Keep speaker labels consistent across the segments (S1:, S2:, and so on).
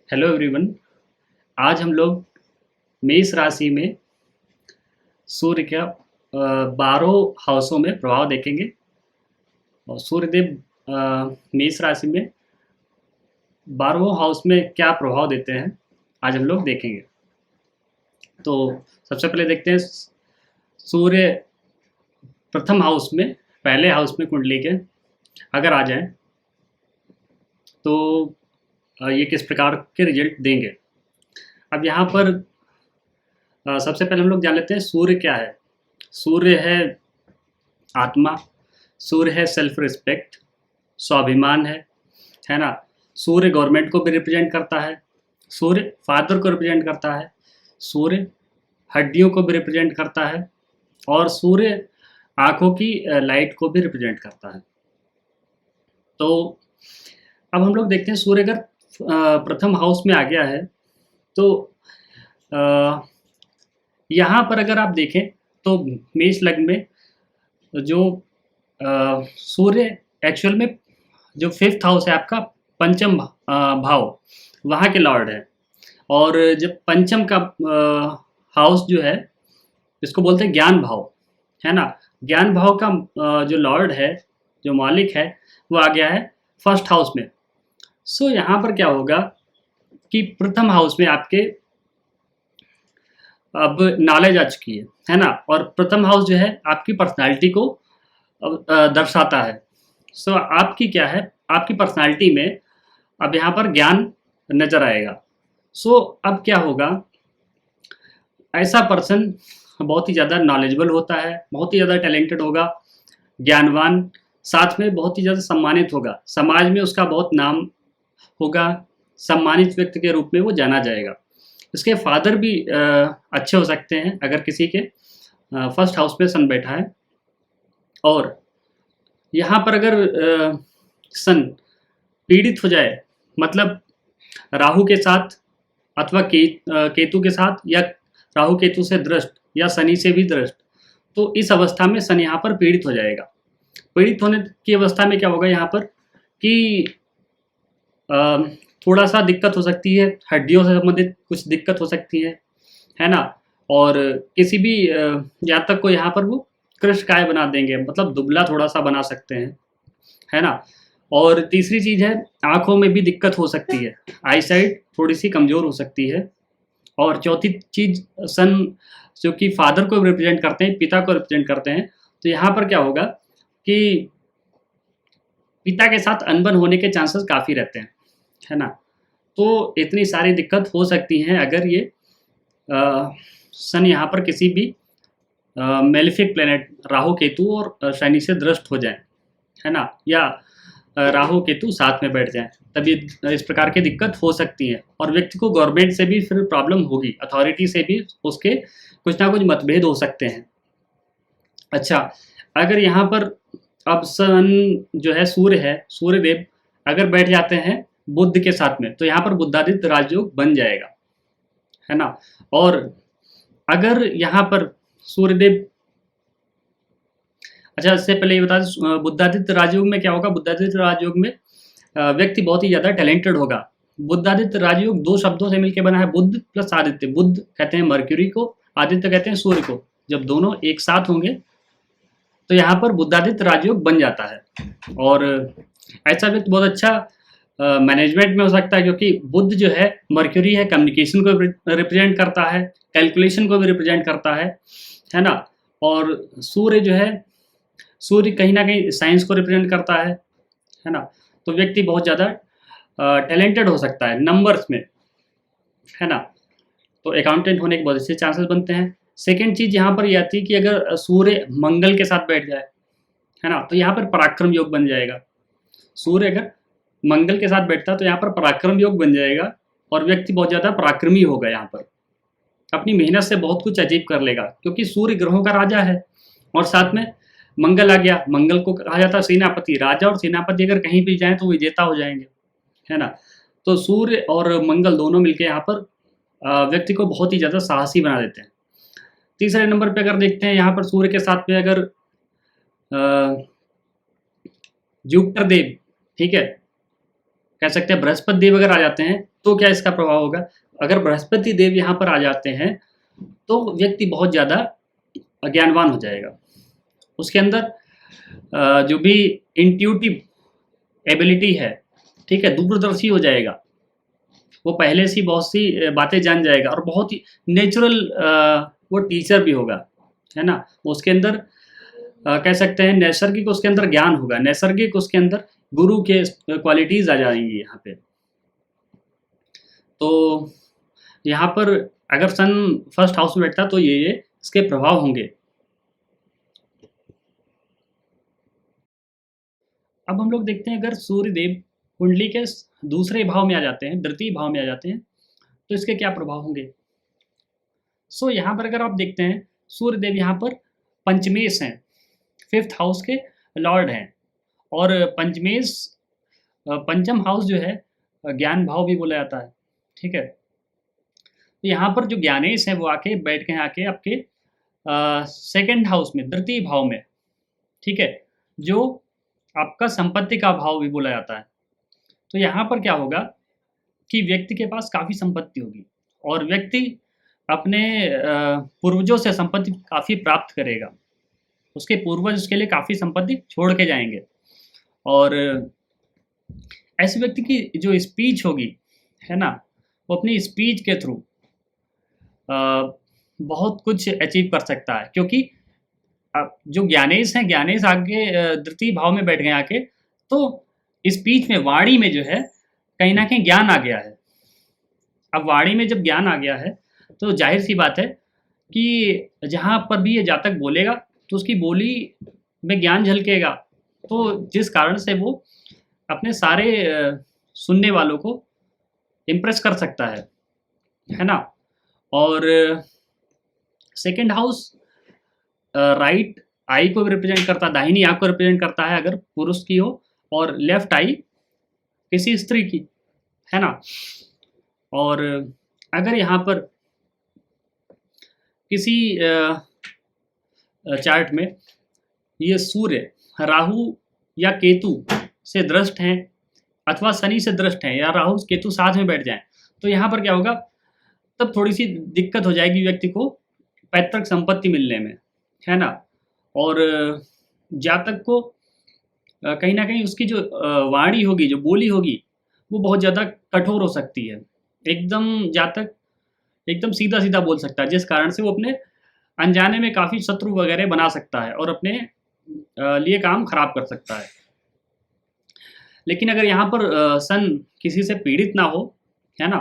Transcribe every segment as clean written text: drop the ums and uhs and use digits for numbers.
S1: Hello everyone. आज हम लोग मेष राशि में सूर्य का 12 हाउसों में प्रभाव देखेंगे और सूर्यदेव मेष राशि में 12वें हाउस में क्या प्रभाव देते हैं आज हम लोग देखेंगे। तो सबसे पहले देखते हैं सूर्य प्रथम हाउस में, पहले हाउस में कुंडली के अगर आ जाए तो ये किस प्रकार के रिजल्ट देंगे। अब यहाँ पर सबसे पहले हम लोग जान लेते हैं सूर्य क्या है। सूर्य है आत्मा, सूर्य है सेल्फ रिस्पेक्ट, स्वाभिमान है ना। सूर्य गवर्नमेंट को भी रिप्रेजेंट करता है, सूर्य फादर को रिप्रेजेंट करता है, सूर्य हड्डियों को भी रिप्रेजेंट करता है और सूर्य आँखों की लाइट को भी रिप्रेजेंट करता है। तो अब हम लोग देखते हैं सूर्य अगर प्रथम हाउस में आ गया है तो यहाँ पर अगर आप देखें तो मेष लग्न में जो सूर्य एक्चुअल में जो फिफ्थ हाउस है आपका, पंचम भाव, वहाँ के लॉर्ड है। और जब पंचम का हाउस जो है इसको बोलते हैं ज्ञान भाव, है ना। ज्ञान भाव का जो लॉर्ड है, जो मालिक है, वो आ गया है फर्स्ट हाउस में। सो यहाँ पर क्या होगा कि प्रथम हाउस में आपके अब नॉलेज आ चुकी है ना। और प्रथम हाउस जो है आपकी पर्सनालिटी को दर्शाता है। सो आपकी क्या है, आपकी पर्सनालिटी में अब यहाँ पर ज्ञान नजर आएगा। सो अब क्या होगा, ऐसा पर्सन बहुत ही ज़्यादा नॉलेजेबल होता है, बहुत ही ज़्यादा टैलेंटेड होगा, ज्ञानवान, साथ में बहुत ही ज़्यादा सम्मानित होगा, समाज में उसका बहुत नाम होगा, सम्मानित व्यक्ति के रूप में वो जाना जाएगा। इसके फादर भी अच्छे हो सकते हैं अगर किसी के फर्स्ट हाउस में सन बैठा है। और यहाँ पर अगर सन पीड़ित हो जाए, मतलब राहु के साथ अथवा केतु के साथ, या राहु केतु से दृष्ट या शनि से भी दृष्ट, तो इस अवस्था में सन यहाँ पर पीड़ित हो जाएगा। पीड़ित होने की अवस्था में क्या होगा यहाँ पर कि थोड़ा सा दिक्कत हो सकती है, हड्डियों से संबंधित कुछ दिक्कत हो सकती है ना। और किसी भी जातक को यहाँ पर वो कृशकाय बना देंगे, मतलब दुबला थोड़ा सा बना सकते हैं, है ना। और तीसरी चीज़ है, आँखों में भी दिक्कत हो सकती है, आई साइट थोड़ी सी कमज़ोर हो सकती है। और चौथी चीज़, सन जो कि फादर को रिप्रेजेंट करते हैं, पिता को रिप्रेजेंट करते हैं, तो यहाँ पर क्या होगा कि पिता के साथ अनबन होने के चांसेस काफ़ी रहते हैं, है ना। तो इतनी सारी दिक्कत हो सकती हैं अगर ये सन यहाँ पर किसी भी मेलिफिक प्लेनेट राहु केतु और शनि से दृष्ट हो जाए, है ना, या राहु केतु साथ में बैठ जाएं, तभी इस प्रकार की दिक्कत हो सकती है। और व्यक्ति को गवर्नमेंट से भी फिर प्रॉब्लम होगी, अथॉरिटी से भी उसके कुछ ना कुछ मतभेद हो सकते हैं। अच्छा, अगर यहाँ पर अब सन जो है सूर्य है, सूर्यदेव अगर बैठ जाते हैं बुध के साथ में, तो यहाँ पर बुद्धादित्य राजयोग बन जाएगा, है ना। और अगर यहाँ पर सूर्यदेव, अच्छा इससे पहले ये बता दें बुद्धादित्य राजयोग में क्या होगा। बुद्धादित्य राजयोग में व्यक्ति बहुत ही ज़्यादा टैलेंटेड होगा। बुद्धादित्य राजयोग दो शब्दों से मिलकर बना है, बुद्ध प्लस आदित्य। बुद्ध कहते हैं मर्क्यूरी को, आदित्य कहते हैं सूर्य को। जब दोनों एक साथ होंगे तो यहाँ पर बुद्धादित्य राजयोग बन जाता है। और ऐसा व्यक्ति बहुत अच्छा मैनेजमेंट में हो सकता है, क्योंकि बुध जो है मर्क्यूरी है, कम्युनिकेशन को रिप्रेजेंट करता है, कैलकुलेशन को भी रिप्रेजेंट करता है ना। और सूर्य जो है, सूर्य कहीं ना कहीं साइंस को रिप्रेजेंट करता है ना। तो व्यक्ति बहुत ज़्यादा टैलेंटेड हो सकता है नंबर्स में, है ना। तो अकाउंटेंट होने के बहुत अच्छे चांसेस बनते हैं। सेकेंड चीज़ यहाँ पर ये आती है कि अगर सूर्य मंगल के साथ बैठ जाए, है ना, तो यहाँ पर पराक्रम योग बन जाएगा। सूर्य अगर मंगल के साथ बैठता है तो यहाँ पर पराक्रम योग बन जाएगा और व्यक्ति बहुत ज़्यादा पराक्रमी होगा, यहाँ पर अपनी मेहनत से बहुत कुछ अचीव कर लेगा, क्योंकि सूर्य ग्रहों का राजा है। और साथ में मंगल आ गया, मंगल को कहा जाता है सेनापति। राजा और सेनापति अगर कहीं भी जाएं तो विजेता हो जाएंगे, है ना। तो सूर्य और मंगल दोनों मिलकर यहाँ पर व्यक्ति को बहुत ही ज़्यादा साहसी बना देते हैं। तीसरे नंबर पे अगर देखते हैं यहाँ पर सूर्य के साथ में अगर जुपिटर देव, ठीक है, कह सकते हैं बृहस्पति देव अगर आ जाते हैं तो क्या इसका प्रभाव होगा? अगर बृहस्पति देव यहाँ पर आ जाते हैं तो व्यक्ति बहुत ज़्यादा ज्ञानवान हो जाएगा। उसके अंदर जो भी इंट्यूटिव एबिलिटी है, ठीक है, दूरदर्शी हो जाएगा। वो पहले से बहुत सी बातें जान जाएगा और बहुत ही नेचुरल वो टीचर भी होगा, है ना? उसके अंदर कह सकते हैं नैसर्गिक उसके अंदर ज्ञान होगा, नैसर्गिक उसके अंदर गुरु के क्वालिटीज़ आ जाएँगी यहाँ पे। तो यहाँ पर अगर सन फर्स्ट हाउस में बैठता तो ये इसके प्रभाव होंगे। अब हम लोग देखते हैं अगर सूर्यदेव कुंडली के दूसरे भाव में आ जाते हैं, द्वितीय भाव में आ जाते हैं, तो इसके क्या प्रभाव होंगे? सो यहाँ पर अगर आप देखते हैं सूर्यदेव यहाँ पर पंचमेश हैं, 5th हाउस के लॉर्ड हैं और पंचमेश पंचम हाउस जो है ज्ञान भाव भी बोला जाता है, ठीक है? तो यहाँ पर जो ज्ञानेश है वो आके बैठ गए आके आपके 2nd हाउस में, द्वितीय भाव में, ठीक है? जो आपका संपत्ति का भाव भी बोला जाता है। तो यहाँ पर क्या होगा कि व्यक्ति के पास काफ़ी संपत्ति होगी और व्यक्ति अपने पूर्वजों से संपत्ति काफ़ी प्राप्त करेगा। उसके पूर्वज उसके लिए काफ़ी संपत्ति छोड़ के जाएँगे और ऐसे व्यक्ति की जो स्पीच होगी, है ना? वो अपनी स्पीच के थ्रू बहुत कुछ अचीव कर सकता है क्योंकि जो ज्ञानेश हैं, ज्ञानेश आगे द्वितीय भाव में बैठ गए आके, तो स्पीच में, वाणी में जो है कहीं न कहीं ज्ञान आ गया है। अब वाणी में जब ज्ञान आ गया है, तो ज़ाहिर-सी बात है कि जहाँ पर भी ये जातक बोलेगा, तो उसकी बोली में ज्ञान झलकेगा। तो जिस कारण से वो अपने सारे सुनने वालों को इम्प्रेस कर सकता है ना? और 2nd हाउस राइट आई को भी रिप्रेजेंट करता है, दाहिनी आँख को रिप्रेजेंट करता है अगर पुरुष की हो और लेफ्ट आई किसी स्त्री की, है ना? और अगर यहाँ पर किसी चार्ट में ये सूर्य राहु या केतु से दृष्ट हैं अथवा शनि से दृष्ट हैं या राहु केतु साथ में बैठ जाएँ, तो यहाँ पर क्या होगा, तब थोड़ी-सी दिक्कत हो जाएगी व्यक्ति को पैतृक संपत्ति मिलने में, है ना? और जातक को कहीं न कहीं उसकी जो वाणी होगी, जो बोली होगी, वो बहुत ज़्यादा कठोर हो सकती है। एकदम जातक एकदम सीधा-सीधा बोल सकता है, जिस कारण से वो अपने अनजाने में काफ़ी शत्रु वगैरह बना सकता है और अपने लिए काम खराब कर सकता है। लेकिन अगर यहाँ पर सन किसी से पीड़ित ना हो, है ना?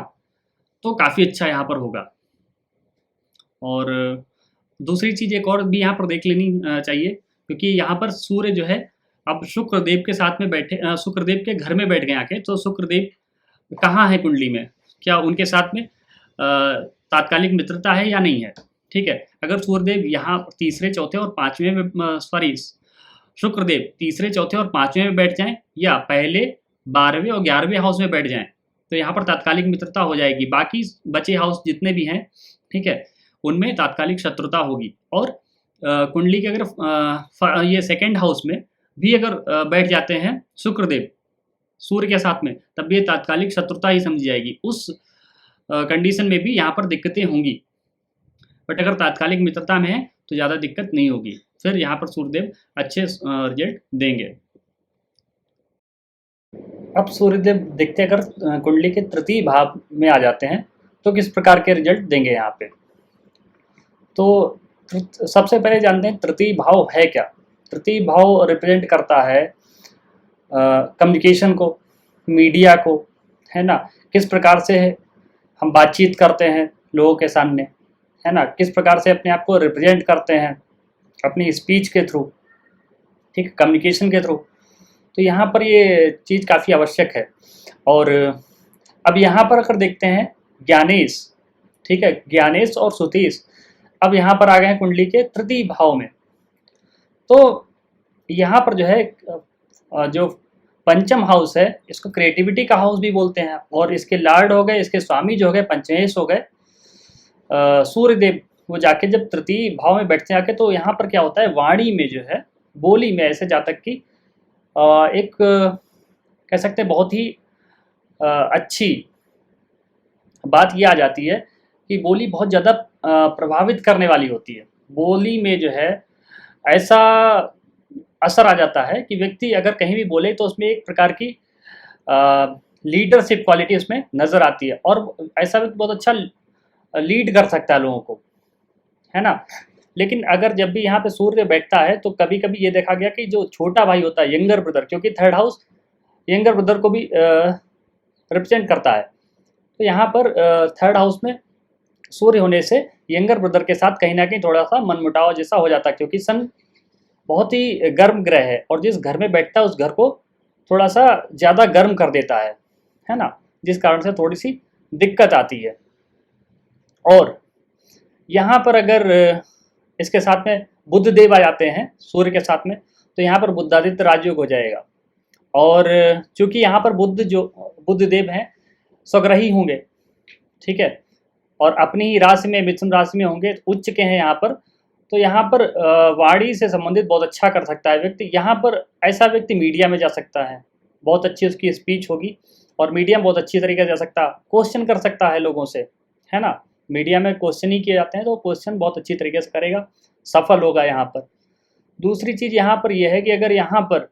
S1: तो काफ़ी अच्छा यहाँ पर होगा। और दूसरी चीज़ एक और भी यहाँ पर देख लेनी चाहिए क्योंकि यहाँ पर सूर्य जो है अब शुक्रदेव के साथ में बैठे, शुक्रदेव के घर में बैठ गए आके, तो शुक्रदेव कहाँ है कुंडली में? क्या उनके साथ में तात्कालिक मित्रता है या नहीं है? ठीक है, अगर सूर्यदेव यहाँ तीसरे, चौथे और पाँचवें में शुक्रदेव तीसरे, चौथे और पाँचवें में बैठ जाएँ या पहले 12वें और 11वें हाउस में बैठ जाएँ, तो यहाँ पर तात्कालिक मित्रता हो जाएगी। बाकी बचे हाउस जितने भी हैं, ठीक है, उनमें तात्कालिक शत्रुता होगी। और कुंडली के अगर ये 2nd हाउस में भी अगर बैठ जाते हैं शुक्रदेव सूर्य के साथ में, तब भी ये तात्कालिक शत्रुता ही समझी जाएगी। उस कंडीशन में भी यहाँ पर दिक्कतें होंगी, बट अगर तात्कालिक मित्रता में है तो ज़्यादा दिक्कत नहीं होगी। फिर यहाँ पर सूर्यदेव अच्छे रिजल्ट देंगे। अब सूर्यदेव देखते अगर कुंडली के तृतीय भाव में आ जाते हैं तो किस प्रकार के रिजल्ट देंगे यहाँ पे। तो सबसे पहले जानते हैं तृतीय भाव है क्या। तृतीय भाव रिप्रेजेंट करता है कम्युनिकेशन को, मीडिया को, है ना? किस प्रकार से हम बातचीत करते हैं लोगों के सामने, है ना? किस प्रकार से अपने आप को रिप्रेजेंट करते हैं अपनी स्पीच के थ्रू, ठीक, कम्युनिकेशन के थ्रू। तो यहाँ पर ये चीज़ काफ़ी आवश्यक है। और अब यहाँ पर अगर देखते हैं ज्ञानेश, ठीक है, ज्ञानेश और सुतीश अब यहाँ पर आ गए हैं कुंडली के तृतीय भाव में। तो यहाँ पर जो है जो पंचम हाउस है, इसको क्रिएटिविटी का हाउस भी बोलते हैं और इसके लॉर्ड हो गए, इसके स्वामी जो हो गए पंचमेश हो गए सूर्यदेव। वो जाके जब तृतीय भाव में बैठते हैं आके, तो यहाँ पर क्या होता है, वाणी में जो है, बोली में ऐसे जातक की एक कह सकते हैं बहुत ही अच्छी बात ये आ जाती है कि बोली बहुत ज़्यादा प्रभावित करने वाली होती है। बोली में जो है ऐसा असर आ जाता है कि व्यक्ति अगर कहीं भी बोले तो उसमें एक प्रकार की लीडरशिप क्वालिटी उसमें नज़र आती है और ऐसा व्यक्ति बहुत अच्छा लीड कर सकता है लोगों को, है ना। लेकिन अगर जब भी यहाँ पे सूर्य बैठता है तो कभी कभी ये देखा गया कि जो छोटा भाई होता है, यंगर ब्रदर, क्योंकि थर्ड हाउस यंगर ब्रदर को भी रिप्रेजेंट करता है, तो यहाँ पर थर्ड हाउस में सूर्य होने से यंगर ब्रदर के साथ कहीं ना कहीं थोड़ा सा मनमुटाव जैसा हो जाता है, क्योंकि सन बहुत ही गर्म ग्रह है और जिस घर में बैठता है उस घर को थोड़ा सा ज़्यादा गर्म कर देता है ना, जिस कारण से थोड़ी सी दिक्कत आती है। और यहाँ पर अगर इसके साथ में बुध देव आ जाते हैं सूर्य के साथ में, तो यहाँ पर बुद्धादित्य राजयोग हो जाएगा। और चूंकि यहाँ पर बुध देव हैं स्वग्रही होंगे, ठीक है, और अपनी ही राशि में मिथुन राशि में होंगे, उच्च के हैं यहाँ पर, तो यहाँ पर वाणी से संबंधित बहुत अच्छा कर सकता है व्यक्ति। यहाँ पर ऐसा व्यक्ति मीडिया में जा सकता है, बहुत अच्छी उसकी स्पीच होगी और मीडिया में बहुत अच्छी तरीके से जा सकता है, क्वेश्चन कर सकता है लोगों से, है ना। मीडिया में क्वेश्चन ही किए जाते हैं तो क्वेश्चन बहुत अच्छी तरीके से करेगा, सफल होगा यहाँ पर। दूसरी चीज़ यहाँ पर यह है कि अगर यहाँ पर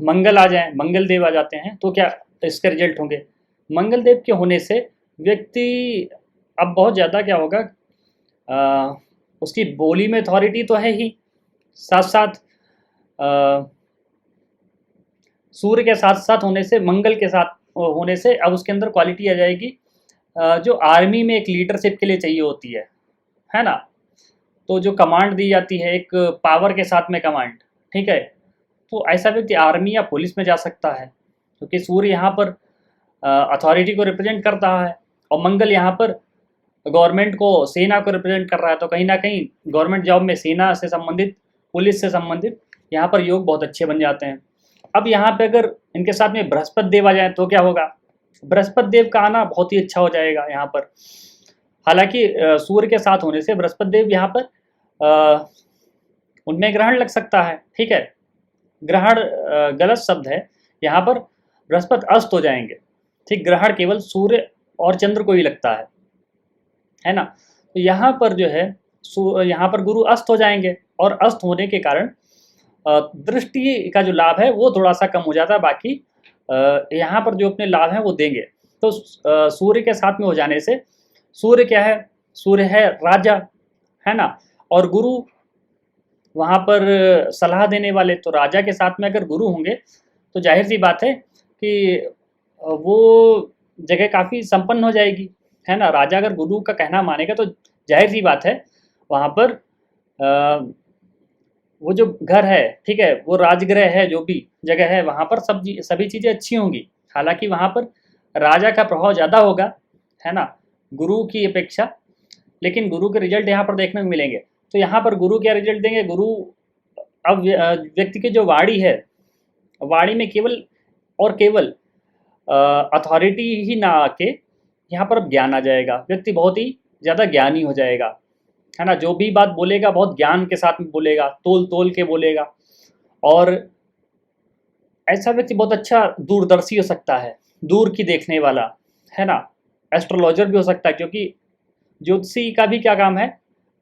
S1: मंगल आ जाए, मंगल देव आ जाते हैं, तो क्या इसके रिजल्ट होंगे। मंगल देव के होने से व्यक्ति अब बहुत ज़्यादा क्या होगा, उसकी बोली में अथॉरिटी तो है ही, साथ साथ सूर्य के साथ साथ होने से, मंगल के साथ होने से अब उसके अंदर क्वालिटी आ जाएगी जो आर्मी में एक लीडरशिप के लिए चाहिए होती है ना। तो जो कमांड दी जाती है एक पावर के साथ में कमांड, ठीक है, तो ऐसा व्यक्ति आर्मी या पुलिस में जा सकता है, क्योंकि सूर्य यहाँ पर अथॉरिटी को रिप्रेजेंट करता है और मंगल यहाँ पर गवर्नमेंट को, सेना को रिप्रेजेंट कर रहा है। तो कहीं ना कहीं गवर्नमेंट जॉब में सेना से संबंधित, पुलिस से संबंधित यहाँ पर योग बहुत अच्छे बन जाते हैं। अब यहाँ पे अगर इनके साथ में बृहस्पति देव आ जाए तो क्या होगा, बृहस्पति देव का आना बहुत ही अच्छा हो जाएगा यहाँ पर। हालांकि सूर्य के साथ होने से बृहस्पति देव यहाँ पर उनमें ग्रहण लग सकता है, ठीक है, ग्रहण गलत शब्द है, यहाँ पर बृहस्पति अस्त हो जाएंगे, ठीक, ग्रहण केवल सूर्य और चंद्र को ही लगता है ना। तो यहाँ पर जो है यहाँ पर गुरु अस्त हो जाएंगे और अस्त होने के कारण दृष्टि का जो लाभ है वो थोड़ा सा कम हो जाता है, बाकी यहाँ पर जो अपने लाभ हैं वो देंगे। तो सूर्य के साथ में हो जाने से, सूर्य क्या है, सूर्य है राजा, है ना, और गुरु वहाँ पर सलाह देने वाले, तो राजा के साथ में अगर गुरु होंगे तो जाहिर सी बात है कि वो जगह काफ़ी संपन्न हो जाएगी, है ना। राजा अगर गुरु का कहना मानेगा तो जाहिर सी बात है वहाँ पर वो जो घर है, ठीक है, वो राजगृह है, जो भी जगह है वहाँ पर सभी चीज़ें अच्छी होंगी। हालांकि वहाँ पर राजा का प्रभाव ज़्यादा होगा, है ना, गुरु की अपेक्षा, लेकिन गुरु के रिजल्ट यहाँ पर देखने को मिलेंगे। तो यहाँ पर गुरु क्या रिजल्ट देंगे, गुरु अब व्यक्ति की जो वाणी है, वाणी में केवल और केवल अथॉरिटी ही ना आके यहाँ पर अब ज्ञान आ जाएगा, व्यक्ति बहुत ही ज़्यादा ज्ञानी हो जाएगा, है ना। जो भी बात बोलेगा बहुत ज्ञान के साथ में बोलेगा, तोल तोल के बोलेगा, और ऐसा व्यक्ति बहुत अच्छा दूरदर्शी हो सकता है, दूर की देखने वाला, है ना। एस्ट्रोलॉजर भी हो सकता है, क्योंकि ज्योतिषी का भी क्या काम है,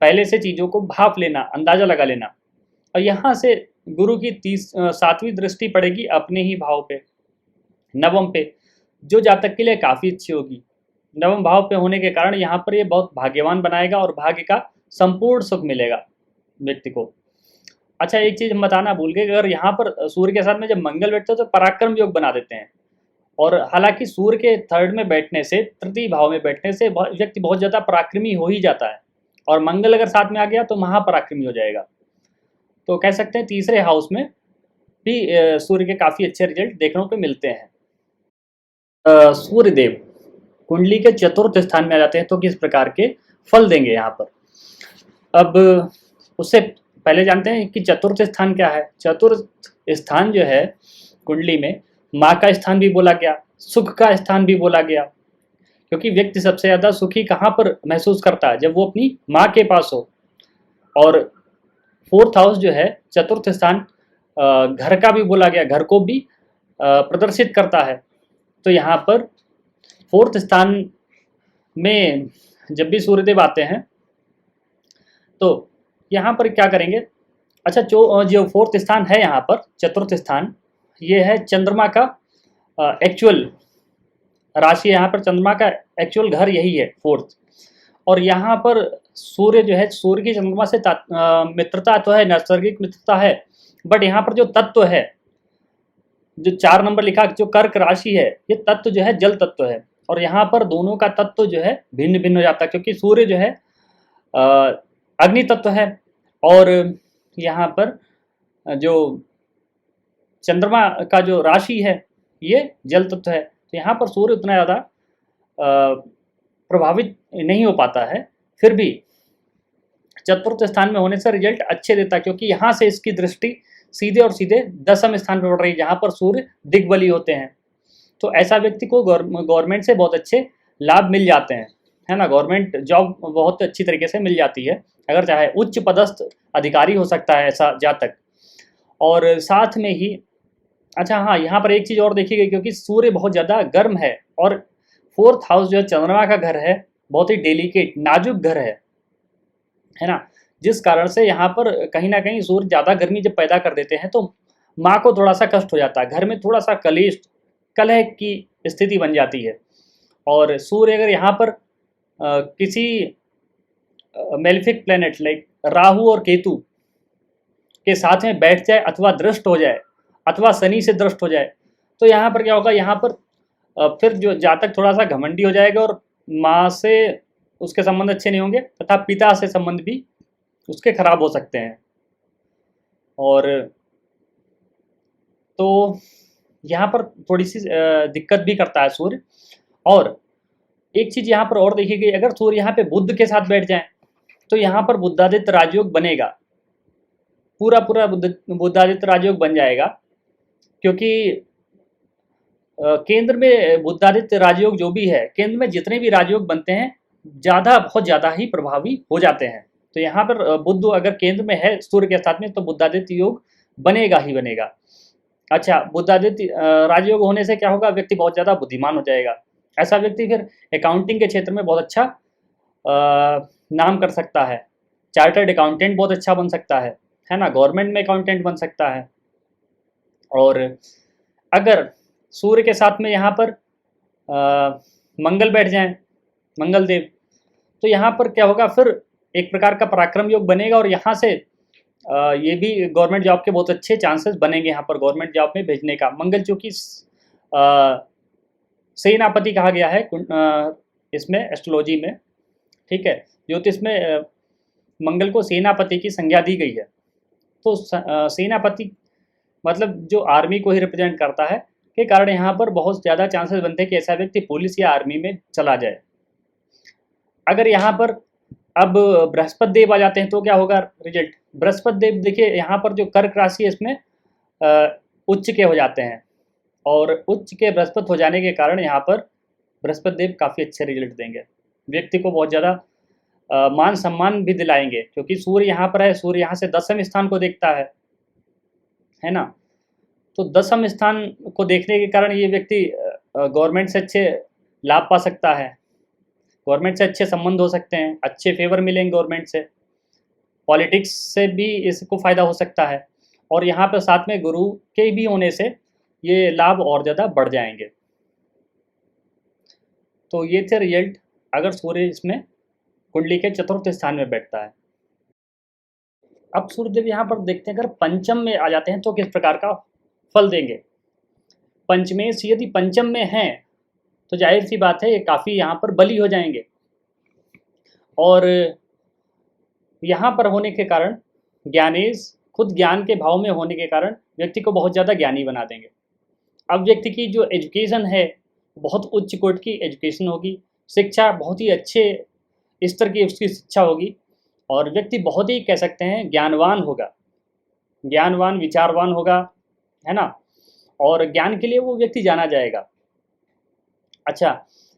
S1: पहले से चीज़ों को भाप लेना, अंदाज़ा लगा लेना। और यहाँ से गुरु की 7वीं दृष्टि पड़ेगी अपने ही भाव पे, नवम पे, जो जातक के लिए काफ़ी अच्छी होगी। नवम भाव पे होने के कारण यहाँ पर ये बहुत भाग्यवान बनाएगा और भाग्य का संपूर्ण सुख मिलेगा व्यक्ति को। अच्छा, एक चीज़ हम बताना भूल गए, अगर यहाँ पर सूर्य के साथ में जब मंगल बैठते हैं तो पराक्रम योग बना देते हैं। और हालांकि सूर्य के थर्ड में बैठने से, तृतीय भाव में बैठने से व्यक्ति बहुत ज़्यादा पराक्रमी हो ही जाता है, और मंगल अगर साथ में आ गया तो महापराक्रमी हो जाएगा। तो कह सकते हैं तीसरे हाउस में भी सूर्य के काफ़ी अच्छे रिजल्ट देखने को मिलते हैं। सूर्य देव कुंडली के चतुर्थ स्थान में आ जाते हैं तो किस प्रकार के फल देंगे यहाँ पर। अब उससे पहले जानते हैं कि चतुर्थ स्थान क्या है। चतुर्थ स्थान जो है कुंडली में, माँ का स्थान भी बोला गया, सुख का स्थान भी बोला गया, क्योंकि व्यक्ति सबसे ज़्यादा सुखी कहाँ पर महसूस करता है, जब वो अपनी माँ के पास हो। और फोर्थ हाउस जो है, चतुर्थ स्थान, घर का भी बोला गया, घर को भी प्रदर्शित करता है। तो यहाँ पर 4th स्थान में जब भी सूर्यदेव आते हैं तो यहाँ पर क्या करेंगे। अच्छा, जो 4th स्थान है यहाँ पर, चतुर्थ स्थान, ये है चंद्रमा का एक्चुअल राशि। यहाँ पर चंद्रमा का एक्चुअल घर यही है 4th। और यहाँ पर सूर्य जो है, सूर्य की चंद्रमा से मित्रता तो है, नैसर्गिक मित्रता है, बट यहाँ पर जो तत्व है, जो 4 नंबर लिखा, जो कर्क राशि है, ये तत्व जो है जल तत्व है। और यहाँ पर दोनों का तत्व जो है भिन्न भिन्न हो जाता है, क्योंकि सूर्य जो है अग्नि तत्व है और यहाँ पर जो चंद्रमा का जो राशि है ये जल तत्व है। तो यहाँ पर सूर्य उतना ज़्यादा प्रभावित नहीं हो पाता है, फिर भी चतुर्थ स्थान में होने से रिजल्ट अच्छे देता है, क्योंकि यहाँ से इसकी दृष्टि सीधे और सीधे 10वें स्थान पर पड़ रही है, जहाँ पर सूर्य दिग्बली होते हैं। तो ऐसा व्यक्ति को गवर्नमेंट से बहुत अच्छे लाभ मिल जाते हैं, है ना। गवर्नमेंट जॉब बहुत अच्छी तरीके से मिल जाती है, अगर चाहे उच्च पदस्थ अधिकारी हो सकता है ऐसा जातक। और साथ में ही अच्छा हाँ, यहाँ पर एक चीज़ और देखी गई, क्योंकि सूर्य बहुत ज़्यादा गर्म है और 4th हाउस जो है चंद्रमा का घर है, बहुत ही डेलिकेट नाजुक घर है ना, जिस कारण से यहाँ पर कहीं ना कहीं सूर्य ज़्यादा गर्मी जब पैदा कर देते हैं तो माँ को थोड़ा सा कष्ट हो जाता है, घर में थोड़ा सा कलह की स्थिति बन जाती है। और सूर्य अगर यहाँ पर किसी मेलिफिक प्लेनेट लाइक राहु और केतु के साथ में बैठ जाए, अथवा दृष्ट हो जाए, अथवा शनि से दृष्ट हो जाए, तो यहाँ पर क्या होगा, यहाँ पर फिर जो जातक थोड़ा सा घमंडी हो जाएगा और माँ से उसके संबंध अच्छे नहीं होंगे, तथा पिता से संबंध भी उसके खराब हो सकते हैं। और तो यहाँ पर थोड़ी सी दिक्कत भी करता है सूर्य। और एक चीज़ यहाँ पर और देखी गई, अगर सूर्य यहाँ पे बुध के साथ बैठ जाए तो यहाँ पर बुधादित्य राजयोग बनेगा, पूरा बुधादित्य राजयोग बन जाएगा, क्योंकि केंद्र में बुधादित्य राजयोग जो भी है, केंद्र में जितने भी राजयोग बनते हैं बहुत ज़्यादा ही प्रभावी हो जाते हैं। तो यहाँ पर बुध अगर केंद्र में है सूर्य के साथ में, तो बुधादित्य योग बनेगा ही बनेगा। अच्छा, बुधादित्य राजयोग होने से क्या होगा, व्यक्ति बहुत ज़्यादा बुद्धिमान हो जाएगा। ऐसा व्यक्ति फिर अकाउंटिंग के क्षेत्र में बहुत अच्छा नाम कर सकता है, चार्टर्ड अकाउंटेंट बहुत अच्छा बन सकता है ना, गवर्नमेंट में अकाउंटेंट बन सकता है। और अगर सूर्य के साथ में यहाँ पर मंगल बैठ जाएं, मंगल देव, तो यहाँ पर क्या होगा, फिर एक प्रकार का पराक्रम योग बनेगा। और यहाँ से ये भी गवर्नमेंट जॉब के बहुत अच्छे चांसेस बनेंगे यहाँ पर गवर्नमेंट जॉब में भेजने का। मंगल चूँकि सेनापति कहा गया है इसमें एस्ट्रोलॉजी में, ठीक है, ज्योतिष में मंगल को सेनापति की संज्ञा दी गई है। तो सेनापति मतलब जो आर्मी को ही रिप्रेजेंट करता है, के कारण यहाँ पर बहुत ज़्यादा चांसेस बनते हैं कि ऐसा व्यक्ति पुलिस या आर्मी में चला जाए। अगर यहाँ पर अब बृहस्पति देव आ जाते हैं तो क्या होगा रिजल्ट। बृहस्पति देव देखिए, यहाँ पर जो कर्क राशि है इसमें उच्च के हो जाते हैं, और उच्च के बृहस्पति हो जाने के कारण यहाँ पर बृहस्पति देव काफ़ी अच्छे रिजल्ट देंगे, व्यक्ति को बहुत ज़्यादा मान सम्मान भी दिलाएंगे, क्योंकि सूर्य यहाँ पर है, सूर्य यहाँ से 10वें स्थान को देखता है ना। तो 10वें स्थान को देखने के कारण ये व्यक्ति गवर्नमेंट से अच्छे लाभ पा सकता है, गवर्नमेंट से अच्छे संबंध हो सकते हैं, अच्छे फेवर मिलेंगे गवर्नमेंट से, पॉलिटिक्स से भी इसको फ़ायदा हो सकता है। और यहाँ पर साथ में गुरु के भी होने से ये लाभ और ज़्यादा बढ़ जाएंगे। तो ये थे रिजल्ट अगर सूर्य इसमें कुंडली के चतुर्थ स्थान में बैठता है। अब सूर्यदेव यहाँ पर देखते हैं, अगर पंचम में आ जाते हैं तो किस प्रकार का फल देंगे। पंचमेश यदि पंचम में हैं तो जाहिर सी बात है ये काफ़ी यहाँ पर बली हो जाएंगे, और यहाँ पर होने के कारण ज्ञानेश खुद ज्ञान के भाव में होने के कारण व्यक्ति को बहुत ज़्यादा ज्ञानी बना देंगे। अब व्यक्ति की जो एजुकेशन है बहुत उच्च कोटि की एजुकेशन होगी, शिक्षा बहुत ही अच्छे स्तर की उसकी शिक्षा होगी, और व्यक्ति बहुत ही कह सकते हैं ज्ञानवान होगा, ज्ञानवान विचारवान होगा, है ना, और ज्ञान के लिए वो व्यक्ति जाना जाएगा। अच्छा,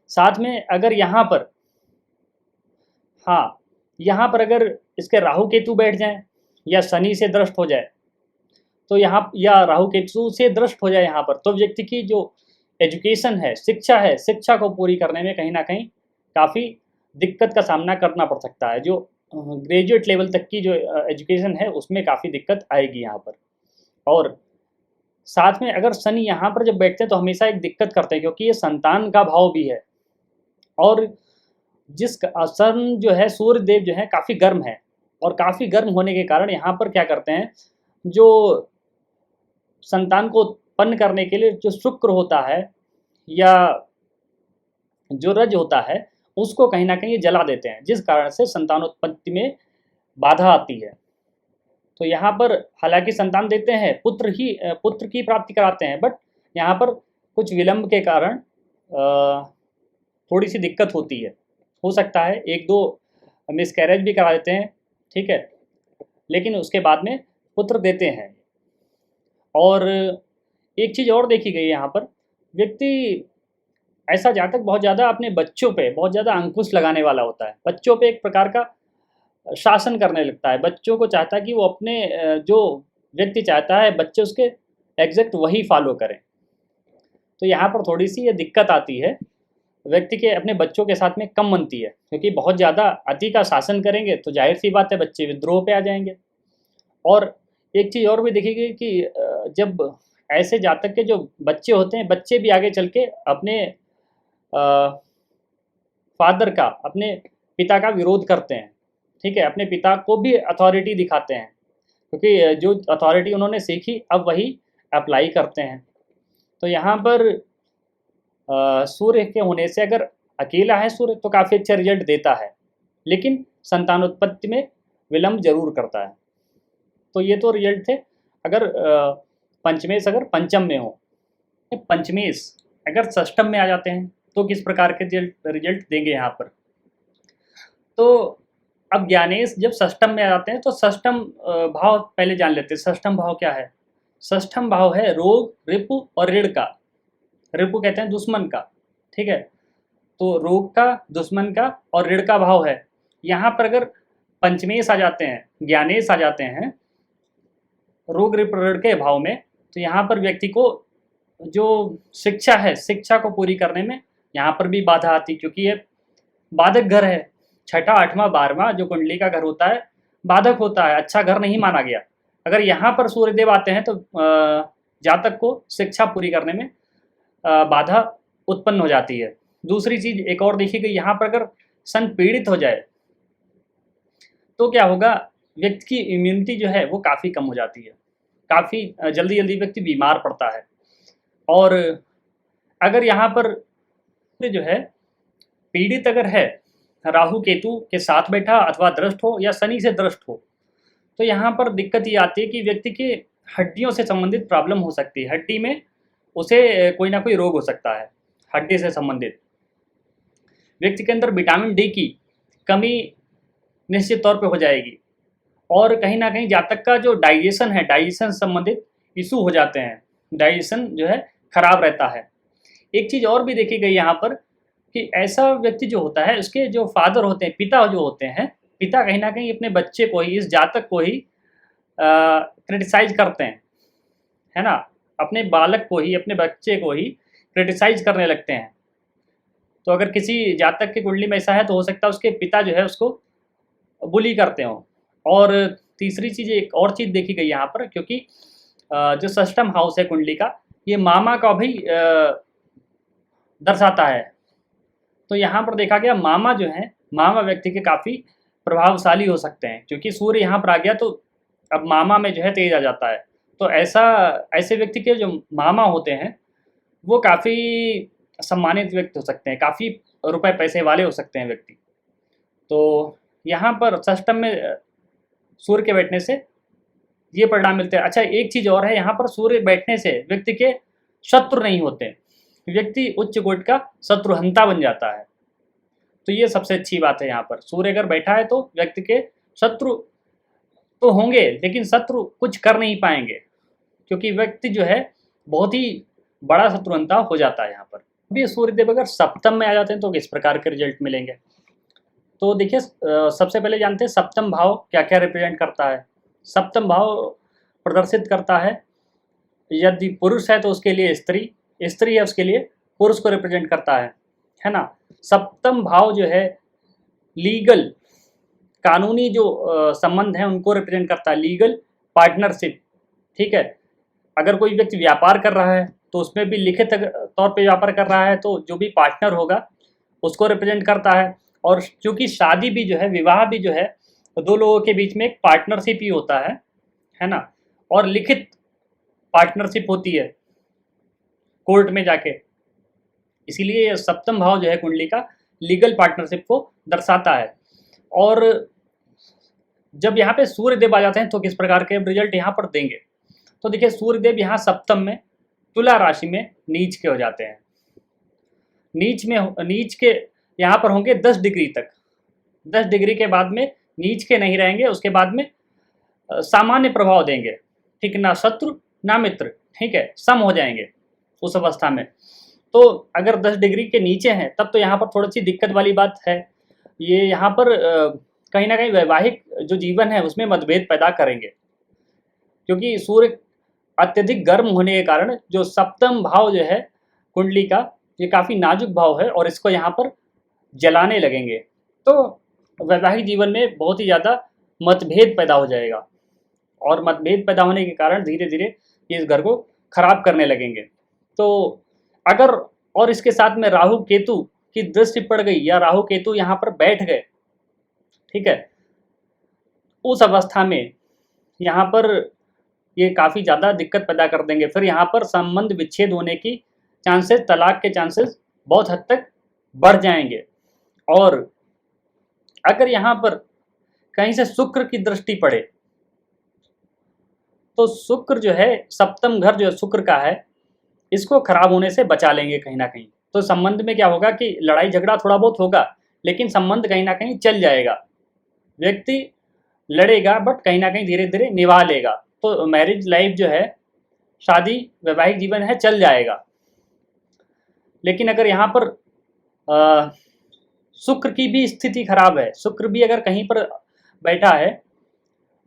S1: साथ में अगर यहाँ पर हाँ, यहाँ पर अगर इसके राहु केतु बैठ जाएं या शनि से दृष्ट हो जाए, तो यहाँ या राहु केतु से दृष्ट हो जाए यहाँ पर, तो व्यक्ति की जो एजुकेशन है, शिक्षा है, शिक्षा को पूरी करने में कहीं न कहीं काफ़ी दिक्कत का सामना करना पड़ सकता है। जो ग्रेजुएट लेवल तक की जो एजुकेशन है उसमें काफ़ी दिक्कत आएगी यहाँ पर। और साथ में अगर शनि यहाँ पर जब बैठते हैं तो हमेशा एक दिक्कत करते हैं, क्योंकि ये संतान का भाव भी है। और सन जो है, सूर्य देव जो है काफ़ी गर्म है, और काफ़ी गर्म होने के कारण यहाँ पर क्या करते हैं, जो संतान को उत्पन्न करने के लिए जो शुक्र होता है या जो रज होता है उसको कहीं न कहीं ये जला देते हैं, जिस कारण से संतानोत्पत्ति में बाधा आती है। तो यहाँ पर हालाँकि संतान देते हैं, पुत्र की प्राप्ति कराते हैं, बट यहाँ पर कुछ विलंब के कारण थोड़ी-सी दिक्कत होती है। हो सकता है 1-2 मिसकैरेज भी करा देते हैं, ठीक है? लेकिन उसके बाद में पुत्र देते हैं। और एक चीज़ और देखी गई है यहाँ पर, व्यक्ति ऐसा जातक बहुत ज़्यादा अपने बच्चों पे बहुत ज़्यादा अंकुश लगाने वाला होता है। बच्चों पे एक प्रकार का शासन करने लगता है। बच्चों को चाहता है कि वो अपने जो व्यक्ति चाहता है बच्चे उसके एग्ज़ैक्ट वही फ़ॉलो करें। तो यहाँ पर थोड़ी-सी ये दिक्कत आती है, व्यक्ति के अपने बच्चों के साथ में कम बनती है, क्योंकि बहुत ज़्यादा अति का शासन करेंगे तो ज़ाहिर-सी बात है बच्चे विद्रोह पे आ जाएँगे। और एक चीज़ और भी देखी गई कि जब ऐसे जातक के जो बच्चे होते हैं, बच्चे भी आगे चल के अपने फ़ादर का, अपने पिता का विरोध करते हैं, ठीक है? अपने पिता को भी अथॉरिटी दिखाते हैं, क्योंकि जो अथॉरिटी उन्होंने सीखी अब वही अप्लाई करते हैं। तो यहाँ पर सूर्य के होने से अगर अकेला है सूर्य तो काफ़ी अच्छा रिज़ल्ट देता है, लेकिन संतानोत्पत्ति में विलंब ज़रूर करता है। तो ये तो रिज़ल्ट थे। अगर पंचमेश अगर पंचम में हो, पंचमेश अगर षष्ठम में आ जाते हैं तो किस प्रकार के रिज़ल्ट देंगे यहाँ पर। तो अब ज्ञानेश जब षष्ठम में आ जाते हैं तो षष्ठम भाव पहले जान लेते हैं। षष्ठम भाव क्या है? षष्ठम भाव है रोग, रिपु और ऋण का। रिपु कहते हैं दुश्मन का, ठीक है? तो रोग का, दुश्मन का और ऋण का भाव है। यहाँ पर अगर पंचमेश आ जाते हैं, ज्ञानेश आ जाते हैं रोग, रिप, ऋण के भाव में, तो यहाँ पर व्यक्ति को जो शिक्षा है, शिक्षा को पूरी करने में यहाँ पर भी बाधा आती, क्योंकि ये बाधक घर है। छठा, 8वां, 12वां जो कुंडली का घर होता है बाधक होता है, अच्छा घर नहीं माना गया। अगर यहाँ पर सूर्यदेव आते हैं तो जातक को शिक्षा पूरी करने में बाधा उत्पन्न हो जाती है। दूसरी चीज़ एक और देखी गई, यहाँ पर अगर सन पीड़ित हो जाए तो क्या होगा, व्यक्ति की इम्यूनिटी जो है वो काफ़ी कम हो जाती है, काफ़ी जल्दी व्यक्ति बीमार पड़ता है। और अगर यहाँ पर जो है पीड़ित अगर है, राहु केतु के साथ बैठा अथवा दृष्ट हो या शनि से दृष्ट हो, तो यहाँ पर दिक्कत ये आती है कि व्यक्ति के हड्डियों से संबंधित प्रॉब्लम हो सकती है। हड्डी में उसे कोई ना कोई रोग हो सकता है हड्डी से संबंधित। व्यक्ति के अंदर विटामिन डी की कमी निश्चित तौर पे हो जाएगी, और कहीं ना कहीं जातक का जो डाइजेशन है, डाइजेशन संबंधित इशू हो जाते हैं, डाइजेशन जो है खराब रहता है। एक चीज़ और भी देखी गई यहाँ पर कि ऐसा व्यक्ति जो होता है, उसके जो फादर होते हैं, पिता जो होते हैं, पिता कहीं ना कहीं अपने बच्चे को ही, इस जातक को ही क्रिटिसाइज करते हैं, है ना? अपने बालक को ही, अपने बच्चे को ही क्रिटिसाइज करने लगते हैं। तो अगर किसी जातक की कुंडली में ऐसा है तो हो सकता है उसके पिता जो है उसको बुली करते हों। और तीसरी चीज़, एक और चीज़ देखी गई यहाँ पर, क्योंकि जो षष्ठम हाउस है कुंडली का, ये मामा का भी दर्शाता है। तो यहाँ पर देखा गया मामा जो है, मामा व्यक्ति के काफ़ी प्रभावशाली हो सकते हैं, क्योंकि सूर्य यहाँ पर आ गया तो अब मामा में जो है तेज आ जाता है। तो ऐसे व्यक्ति के जो मामा होते हैं वो काफ़ी सम्मानित व्यक्ति हो सकते हैं, काफ़ी रुपए पैसे वाले हो सकते हैं व्यक्ति। तो यहाँ पर षष्ठम में सूर्य के बैठने से ये परिणाम मिलते हैं। अच्छा, एक चीज़ और है, यहाँ पर सूर्य बैठने से व्यक्ति के शत्रु नहीं होते, व्यक्ति उच्च कोटि का शत्रुहंता बन जाता है। तो ये सबसे अच्छी बात है यहाँ पर। सूर्य अगर बैठा है तो व्यक्ति के शत्रु तो होंगे, लेकिन शत्रु कुछ कर नहीं पाएंगे, क्योंकि व्यक्ति जो है बहुत ही बड़ा शत्रुहंता हो जाता है यहाँ पर। अभी सूर्यदेव अगर सप्तम में आ जाते हैं तो किस प्रकार के रिजल्ट मिलेंगे? तो देखिए, सबसे पहले जानते हैं सप्तम भाव क्या क्या रिप्रेजेंट करता है। सप्तम भाव प्रदर्शित करता है, यदि पुरुष है तो उसके लिए स्त्री, स्त्री है उसके लिए पुरुष को रिप्रेजेंट करता है ना। सप्तम भाव जो है लीगल, कानूनी जो संबंध है उनको रिप्रेजेंट करता है, लीगल पार्टनरशिप, ठीक है। अगर कोई व्यक्ति व्यापार कर रहा है तो उसमें भी लिखित तौर पे व्यापार कर रहा है तो जो भी पार्टनर होगा उसको रिप्रेजेंट करता है। और क्योंकि शादी भी जो है, विवाह भी जो है, दो लोगों के बीच में एक पार्टनरशिप ही होता है ना, और लिखित पार्टनरशिप होती है कोर्ट में जाके। इसीलिए सप्तम भाव जो है कुंडली का लीगल पार्टनरशिप को दर्शाता है। और जब यहाँ पे सूर्यदेव आ जाते हैं तो किस प्रकार के रिजल्ट यहाँ पर देंगे, तो देखिए सूर्यदेव यहाँ सप्तम में तुला राशि में नीच के हो जाते हैं। नीच के यहाँ पर होंगे 10 डिग्री तक, 10 डिग्री के बाद में नीच के नहीं रहेंगे, उसके बाद में सामान्य प्रभाव देंगे, ठीक, ना शत्रु ना मित्र, ठीक है, सम हो जाएंगे उस अवस्था में। तो अगर 10 डिग्री के नीचे हैं तब तो यहाँ पर थोड़ी सी दिक्कत वाली बात है। ये यहाँ पर कहीं ना कहीं वैवाहिक जो जीवन है उसमें मतभेद पैदा करेंगे, क्योंकि सूर्य अत्यधिक गर्म होने के कारण जो सप्तम भाव जो है कुंडली का, ये काफ़ी नाजुक भाव है और इसको यहाँ पर जलाने लगेंगे, तो वैवाहिक जीवन में बहुत ही ज़्यादा मतभेद पैदा हो जाएगा। और मतभेद पैदा होने के कारण धीरे धीरे ये इस घर को खराब करने लगेंगे। तो अगर और इसके साथ में राहु केतु की दृष्टि पड़ गई या राहु केतु यहाँ पर बैठ गए, ठीक है, उस अवस्था में यहाँ पर ये काफ़ी ज़्यादा दिक्कत पैदा कर देंगे। फिर यहाँ पर संबंध विच्छेद होने की चांसेस, तलाक के चांसेस बहुत हद तक बढ़ जाएंगे। और अगर यहाँ पर कहीं से शुक्र की दृष्टि पड़े तो शुक्र जो है, सप्तम घर जो है शुक्र का है, इसको खराब होने से बचा लेंगे कहीं ना कहीं। तो संबंध में क्या होगा कि लड़ाई झगड़ा थोड़ा बहुत होगा, लेकिन संबंध कहीं ना कहीं चल जाएगा। व्यक्ति लड़ेगा बट कहीं ना कहीं धीरे धीरे निभा लेगा। तो मैरिज लाइफ जो है, शादी वैवाहिक जीवन है, चल जाएगा। लेकिन अगर यहाँ पर शुक्र की भी स्थिति खराब है, शुक्र भी अगर कहीं पर बैठा है,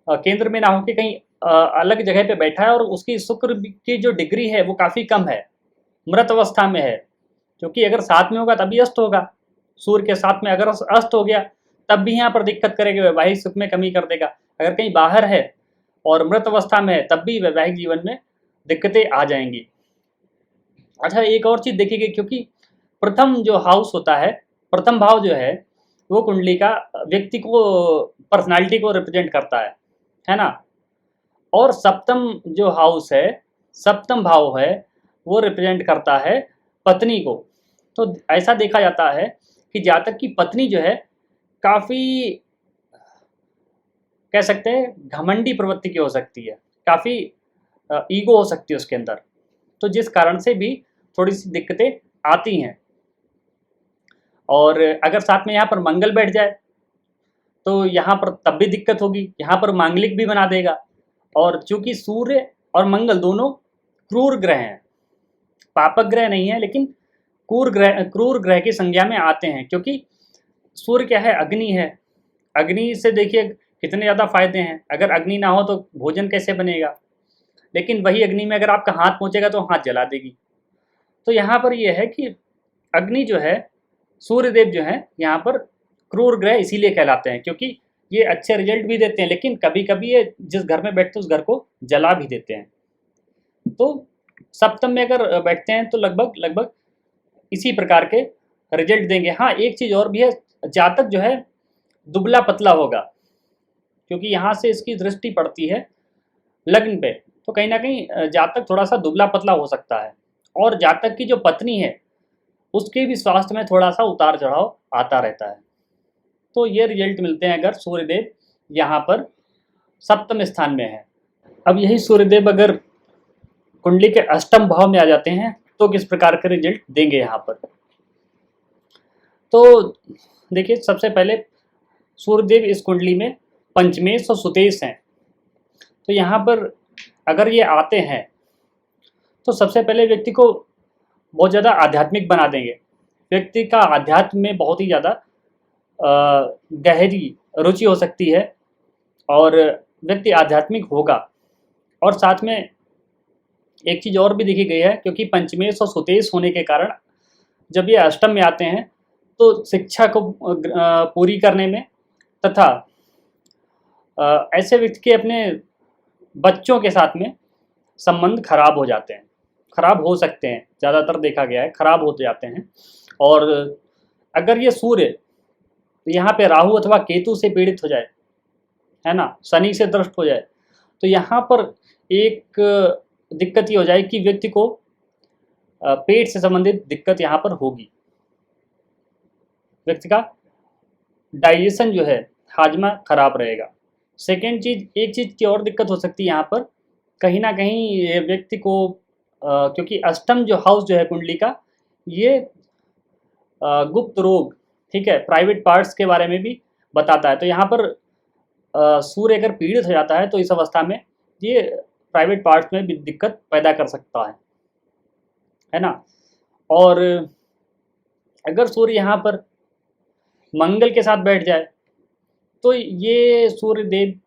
S1: केंद्र में ना होकर कहीं अलग जगह पे बैठा है, और उसकी शुक्र की जो डिग्री है वो काफ़ी कम है, मृत अवस्था में है। क्योंकि अगर साथ में होगा तभी अस्त होगा, सूर्य के साथ में अगर अस्त हो गया तब भी यहाँ पर दिक्कत करेगा, वैवाहिक सुख में कमी कर देगा। अगर कहीं बाहर है और मृत अवस्था में है तब भी वैवाहिक जीवन में दिक्कतें आ जाएंगी। अच्छा, एक और चीज़ देखिए, क्योंकि प्रथम जो हाउस होता है, प्रथम भाव जो है वो कुंडली का व्यक्ति को, पर्सनालिटी को रिप्रेजेंट करता है ना। और सप्तम जो हाउस है, सप्तम भाव है, वो रिप्रेजेंट करता है पत्नी को। तो ऐसा देखा जाता है कि जातक की पत्नी जो है काफ़ी, कह सकते हैं, घमंडी प्रवृत्ति की हो सकती है, काफ़ी ईगो हो सकती है उसके अंदर। तो जिस कारण से भी थोड़ी सी दिक्कतें आती हैं। और अगर साथ में यहाँ पर मंगल बैठ जाए तो यहाँ पर तब भी दिक्कत होगी, यहाँ पर मांगलिक भी बना देगा। और चूंकि सूर्य और मंगल दोनों क्रूर ग्रह हैं, पापक ग्रह नहीं है, लेकिन क्रूर ग्रह की संज्ञा में आते हैं। क्योंकि सूर्य क्या है, अग्नि है। अग्नि से देखिए कितने ज़्यादा फायदे हैं। अगर अग्नि ना हो तो भोजन कैसे बनेगा, लेकिन वही अग्नि में अगर आपका हाथ पहुँचेगा तो हाथ जला देगी। तो यहाँ पर यह है कि अग्नि जो है, सूर्यदेव जो है, यहाँ पर क्रूर ग्रह इसीलिए कहलाते हैं, क्योंकि ये अच्छे रिजल्ट भी देते हैं, लेकिन कभी कभी ये जिस घर में बैठते हैं उस घर को जला भी देते हैं। तो सप्तम में अगर बैठते हैं तो लगभग इसी प्रकार के रिजल्ट देंगे। हाँ, एक चीज़ और भी है, जातक जो है दुबला पतला होगा, क्योंकि यहाँ से इसकी दृष्टि पड़ती है लग्न पे, तो कहीं ना कहीं जातक थोड़ा सा दुबला पतला हो सकता है। और जातक की जो पत्नी है उसके भी स्वास्थ्य में थोड़ा सा उतार चढ़ाव आता रहता है। तो ये रिजल्ट मिलते हैं अगर सूर्यदेव यहाँ पर सप्तम स्थान में है। अब यही सूर्यदेव अगर कुंडली के अष्टम भाव में आ जाते हैं तो किस प्रकार के रिजल्ट देंगे यहाँ पर। तो देखिए, सबसे पहले सूर्यदेव इस कुंडली में पंचमेश और सुतेश हैं। तो यहाँ पर अगर ये आते हैं तो सबसे पहले व्यक्ति को बहुत ज़्यादा आध्यात्मिक बना देंगे। व्यक्ति का आध्यात्म में बहुत ही ज़्यादा गहरी रुचि हो सकती है और व्यक्ति आध्यात्मिक होगा। और साथ में एक चीज़ और भी देखी गई है, क्योंकि पंचमेश और सुतेश होने के कारण जब ये अष्टम में आते हैं तो शिक्षा को पूरी करने में तथा ऐसे व्यक्ति के अपने बच्चों के साथ में संबंध खराब हो जाते हैं, खराब हो सकते हैं, ज़्यादातर देखा गया है खराब हो जाते हैं। और अगर ये सूर्य यहाँ पे राहु अथवा केतु से पीड़ित हो जाए, है ना, शनि से दृष्ट हो जाए, तो यहाँ पर एक दिक्कत ये हो जाए कि व्यक्ति को पेट से संबंधित दिक्कत यहाँ पर होगी। व्यक्ति का डाइजेशन जो है, हाजमा खराब रहेगा। सेकेंड चीज, एक चीज की और दिक्कत हो सकती है यहाँ पर, कहीं ना कहीं व्यक्ति को क्योंकि अष्टम जो हाउस जो है कुंडली का, ये गुप्त रोग, ठीक है, प्राइवेट पार्ट्स के बारे में भी बताता है। तो यहाँ पर सूर्य अगर पीड़ित हो जाता है तो इस अवस्था में ये प्राइवेट पार्ट्स में भी दिक्कत पैदा कर सकता है ना। और अगर सूर्य यहाँ पर मंगल के साथ बैठ जाए तो ये सूर्य देव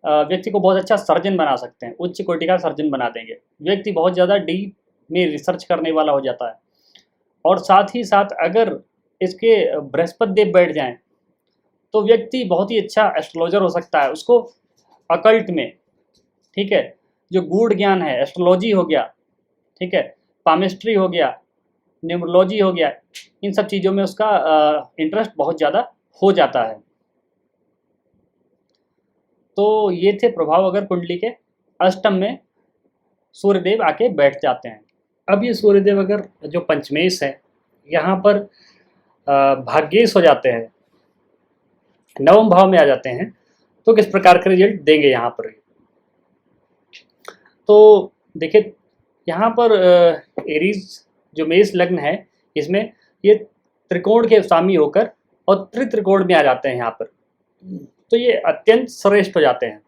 S1: व्यक्ति को बहुत अच्छा सर्जन बना सकते हैं, उच्च कोटि का सर्जन बना देंगे। व्यक्ति बहुत ज़्यादा डीप में रिसर्च करने वाला हो जाता है। और साथ ही साथ अगर इसके बृहस्पति देव बैठ जाएं तो व्यक्ति बहुत ही अच्छा एस्ट्रोलॉजर हो सकता है। उसको अकल्ट में, ठीक है, जो गूढ़ ज्ञान है, एस्ट्रोलॉजी हो गया, ठीक है, पामिस्ट्री हो गया, न्यूमरोलॉजी हो गया, इन सब चीज़ों में उसका इंटरेस्ट बहुत ज़्यादा हो जाता है। तो ये थे प्रभाव अगर कुंडली के अष्टम में सूर्यदेव आके बैठ जाते हैं। अब ये सूर्यदेव अगर जो पंचमेश है यहाँ पर भाग्येश हो जाते हैं, नवम भाव में आ जाते हैं, तो किस प्रकार का रिजल्ट देंगे यहाँ पर। तो देखिए यहाँ पर एरीज जो मेष लग्न है, इसमें ये त्रिकोण के स्वामी होकर और त्रित्रिकोण में आ जाते हैं यहाँ पर, तो ये अत्यंत श्रेष्ठ हो जाते हैं।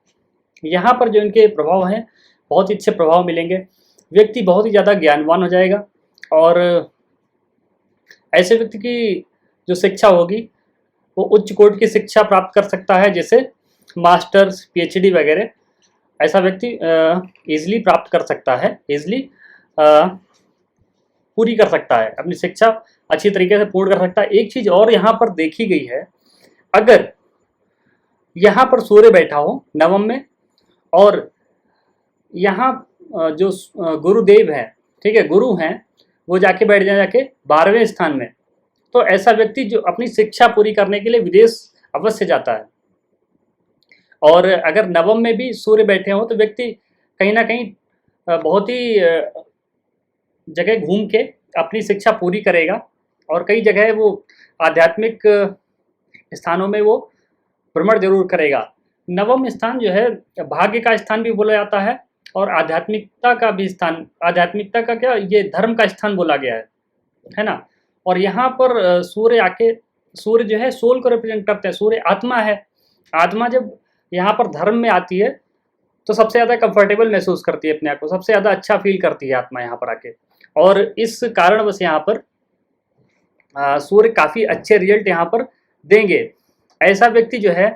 S1: यहाँ पर जो इनके प्रभाव हैं बहुत ही अच्छे प्रभाव मिलेंगे। व्यक्ति बहुत ही ज़्यादा ज्ञानवान हो जाएगा और ऐसे व्यक्ति की जो शिक्षा होगी वो उच्च कोटि की शिक्षा प्राप्त कर सकता है, जैसे मास्टर्स, पीएचडी वगैरह ऐसा व्यक्ति इजीली प्राप्त कर सकता है, इजीली पूरी कर सकता है, अपनी शिक्षा अच्छी तरीके से पूर्ण कर सकता है। एक चीज़ और यहाँ पर देखी गई है, अगर यहाँ पर सूर्य बैठा हो नवम में और यहाँ जो गुरुदेव हैं, ठीक है, गुरु हैं, वो जाके बैठ जाए जाके 12वें स्थान में, तो ऐसा व्यक्ति जो अपनी शिक्षा पूरी करने के लिए विदेश अवश्य जाता है। और अगर नवम में भी सूर्य बैठे हों तो व्यक्ति कहीं ना कहीं बहुत ही जगह घूम के अपनी शिक्षा पूरी करेगा और कई जगह वो आध्यात्मिक स्थानों में वो भ्रमण जरूर करेगा। नवम स्थान जो है भाग्य का स्थान भी बोला जाता है और आध्यात्मिकता का भी स्थान, आध्यात्मिकता का क्या, ये धर्म का स्थान बोला गया है ना। और यहाँ पर सूर्य आके, सूर्य जो है सोल को रिप्रेजेंट करते हैं, सूर्य आत्मा है। आत्मा जब यहाँ पर धर्म में आती है तो सबसे ज़्यादा कंफर्टेबल महसूस करती है अपने आप को, सबसे ज़्यादा अच्छा फील करती है आत्मा यहाँ पर आके। और इस कारण बस यहाँ पर सूर्य काफ़ी अच्छे रिजल्ट यहाँ पर देंगे। ऐसा व्यक्ति जो है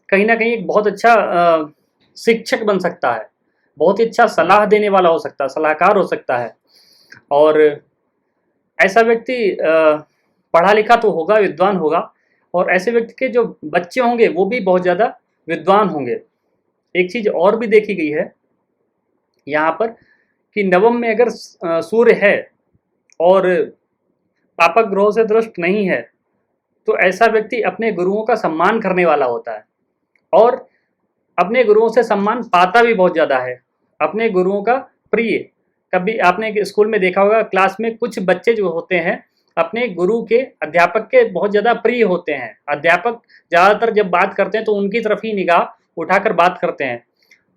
S1: कहीं ना कहीं एक बहुत अच्छा शिक्षक बन सकता है, बहुत ही अच्छा सलाह देने वाला हो सकता है, सलाहकार हो सकता है। और ऐसा व्यक्ति पढ़ा लिखा तो होगा, विद्वान होगा, और ऐसे व्यक्ति के जो बच्चे होंगे वो भी बहुत ज़्यादा विद्वान होंगे। एक चीज़ और भी देखी गई है यहाँ पर कि नवम में अगर सूर्य है और पापक ग्रहों से दृष्ट नहीं है तो ऐसा व्यक्ति अपने गुरुओं का सम्मान करने वाला होता है और अपने गुरुओं से सम्मान पाता भी बहुत ज़्यादा है, अपने गुरुओं का प्रिय। कभी आपने स्कूल में देखा होगा, क्लास में कुछ बच्चे जो होते हैं अपने गुरु के, अध्यापक के बहुत ज़्यादा प्रिय होते हैं। अध्यापक ज़्यादातर जब बात करते हैं तो उनकी तरफ ही निगाह उठाकर बात करते हैं।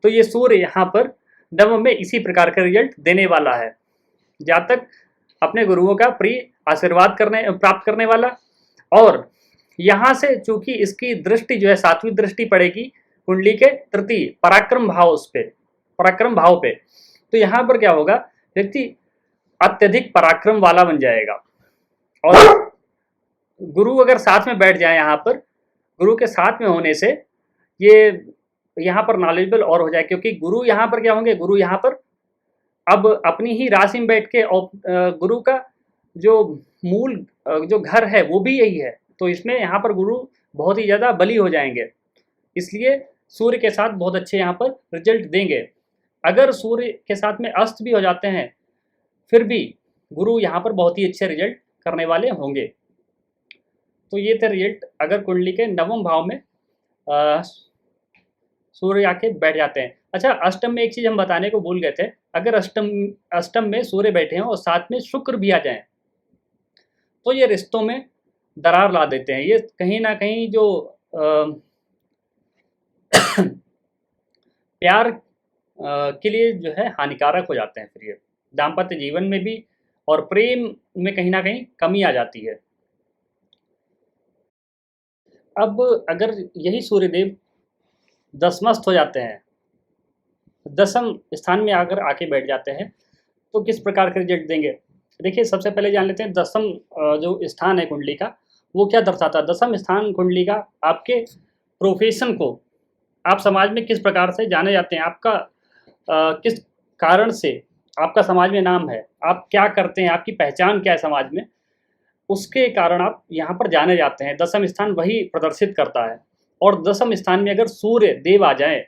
S1: तो ये सूर्य यहाँ पर नवम में इसी प्रकार का रिजल्ट देने वाला है, जातक अपने गुरुओं का प्रिय, आशीर्वाद प्राप्त करने वाला। और यहाँ से चूंकि इसकी दृष्टि जो है 7वीं दृष्टि पड़ेगी कुंडली के तृतीय पराक्रम भाव, उस पे पराक्रम भाव पे, तो यहाँ पर क्या होगा, व्यक्ति अत्यधिक पराक्रम वाला बन जाएगा। और गुरु अगर साथ में बैठ जाए यहाँ पर, गुरु के साथ में होने से ये यहाँ पर नॉलेजेबल और हो जाए, क्योंकि गुरु यहाँ पर क्या होंगे, गुरु यहाँ पर अब अपनी ही राशि में बैठ के गुरु का जो मूल जो घर है वो भी यही है, तो इसमें यहाँ पर गुरु बहुत ही ज़्यादा बली हो जाएंगे, इसलिए सूर्य के साथ बहुत अच्छे यहाँ पर रिजल्ट देंगे। अगर सूर्य के साथ में अस्त भी हो जाते हैं फिर भी गुरु यहाँ पर बहुत ही अच्छे रिजल्ट करने वाले होंगे। तो ये थे रिजल्ट अगर कुंडली के नवम भाव में सूर्य आके बैठ जाते हैं। अच्छा, अष्टम में एक चीज़ हम बताने को भूल गए थे, अगर अष्टम में सूर्य बैठे हैं और साथ में शुक्र भी आ जाएं तो ये रिश्तों में दरार ला देते हैं। ये कहीं ना कहीं जो प्यार के लिए जो है हानिकारक हो जाते हैं। फिर ये दाम्पत्य जीवन में भी और प्रेम में कहीं ना कहीं कमी आ जाती है। अब अगर यही सूर्यदेव दसमस्त हो जाते हैं, दसम स्थान में अगर आके बैठ जाते हैं तो किस प्रकार के रिजल्ट देंगे? देखिए, सबसे पहले जान लेते हैं दसम जो स्थान है कुंडली का वो क्या दर्शाता है। दसम स्थान कुंडली का आपके प्रोफेशन को, आप समाज में किस प्रकार से जाने जाते हैं, आपका किस कारण से आपका समाज में नाम है, आप क्या करते हैं, आपकी पहचान क्या है समाज में, उसके कारण आप यहाँ पर जाने जाते हैं। दसम स्थान वही प्रदर्शित करता है। और दसम स्थान में अगर सूर्य देव आ जाए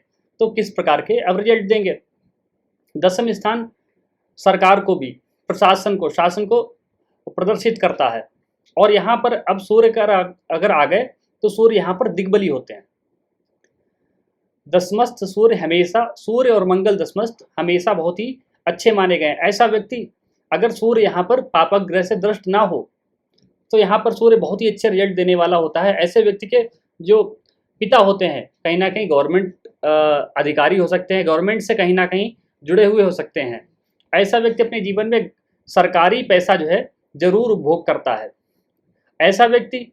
S1: तो किस प्रकार के अब रिजल्ट देंगे। दसम स्थान सरकार को भी, प्रशासन को, शासन को प्रदर्शित करता है। और यहाँ पर अब सूर्य का अगर आ गए तो सूर्य यहाँ पर दिग्बली होते हैं। दसमस्त सूर्य हमेशा, सूर्य और मंगल दसमस्त हमेशा बहुत ही अच्छे माने गए। ऐसा व्यक्ति अगर सूर्य यहाँ पर पापक ग्रह से दृष्ट ना हो तो यहाँ पर सूर्य बहुत ही अच्छे रिजल्ट देने वाला होता है। ऐसे व्यक्ति के जो पिता होते हैं कहीं ना कहीं गवर्नमेंट अधिकारी हो सकते हैं, गवर्नमेंट से कहीं ना कहीं जुड़े हुए हो सकते हैं। ऐसा व्यक्ति अपने जीवन में सरकारी पैसा जो है जरूर उपभोग करता है। ऐसा व्यक्ति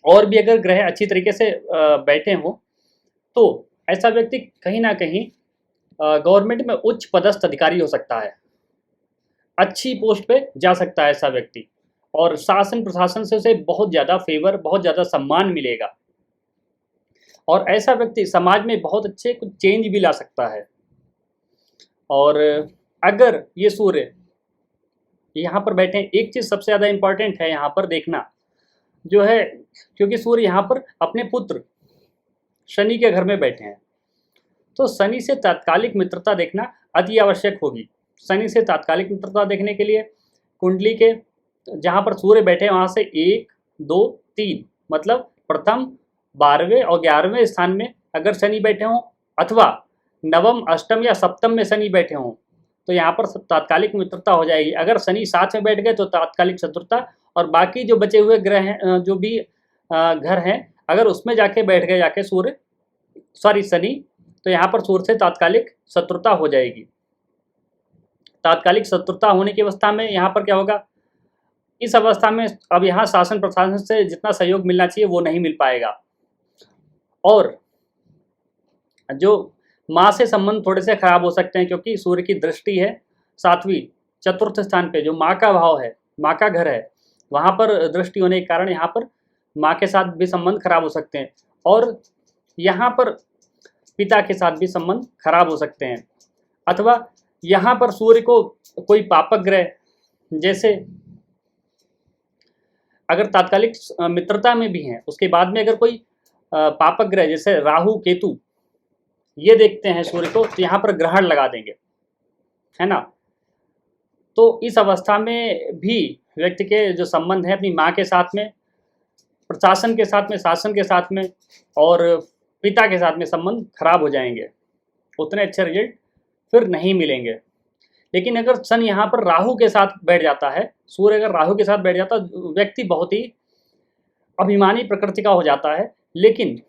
S1: और भी अगर ग्रह अच्छी तरीके से बैठे हों तो ऐसा व्यक्ति कहीं ना कहीं गवर्नमेंट में उच्च पदस्थ अधिकारी हो सकता है, अच्छी पोस्ट पे जा सकता है ऐसा व्यक्ति, और शासन प्रशासन से उसे बहुत ज़्यादा फेवर, बहुत ज़्यादा सम्मान मिलेगा। और ऐसा व्यक्ति समाज में बहुत अच्छे कुछ चेंज भी ला सकता है। और अगर ये सूर्य यहाँ पर बैठे, एक चीज़ सबसे ज़्यादा इम्पॉर्टेंट है यहाँ पर देखना जो है, क्योंकि सूर्य यहाँ पर अपने पुत्र शनि के घर में बैठे हैं तो शनि से तात्कालिक मित्रता देखना अति आवश्यक होगी। शनि से तात्कालिक मित्रता देखने के लिए कुंडली के जहाँ पर सूर्य बैठे हैं वहाँ से 1, 2, 3 मतलब प्रथम, 12वें और 11वें स्थान में अगर शनि बैठे हों अथवा नवम, अष्टम या सप्तम में शनि बैठे हों तो यहाँ पर तात्कालिक मित्रता हो जाएगी। अगर शनि साथ में बैठ गए तो तात्कालिक शत्रुता, और बाकी जो बचे हुए ग्रह हैं, जो भी घर हैं, अगर उसमें जाके बैठ गए जाके शनि, तो यहाँ पर सूर्य से तात्कालिक शत्रुता हो जाएगी। तात्कालिक शत्रुता होने की अवस्था में यहाँ पर क्या होगा, इस अवस्था में अब यहाँ शासन प्रशासन से जितना सहयोग मिलना चाहिए वो नहीं मिल पाएगा। और जो माँ से संबंध थोड़े से खराब हो सकते हैं, क्योंकि सूर्य की दृष्टि है 7वीं चतुर्थ स्थान पे, जो माँ का भाव है, माँ का घर है, वहाँ पर दृष्टि होने के कारण यहाँ पर माँ के साथ भी संबंध खराब हो सकते हैं। और यहाँ पर पिता के साथ भी संबंध खराब हो सकते हैं। अथवा यहाँ पर सूर्य को कोई पापक ग्रह, जैसे अगर तात्कालिक मित्रता में भी हैं उसके बाद में अगर कोई पापक ग्रह जैसे राहु, केतु, ये देखते हैं सूर्य को तो यहाँ पर ग्रहण लगा देंगे, है ना। तो इस अवस्था में भी व्यक्ति के जो संबंध है अपनी माँ के साथ में, प्रशासन के साथ में, शासन के साथ में और पिता के साथ में संबंध खराब हो जाएंगे, उतने अच्छे रिजल्ट फिर नहीं मिलेंगे। लेकिन अगर सन यहाँ पर राहु के साथ बैठ जाता है, सूर्य अगर राहु के साथ बैठ जाता है, व्यक्ति बहुत ही अभिमानी प्रकृति का हो जाता है, लेकिन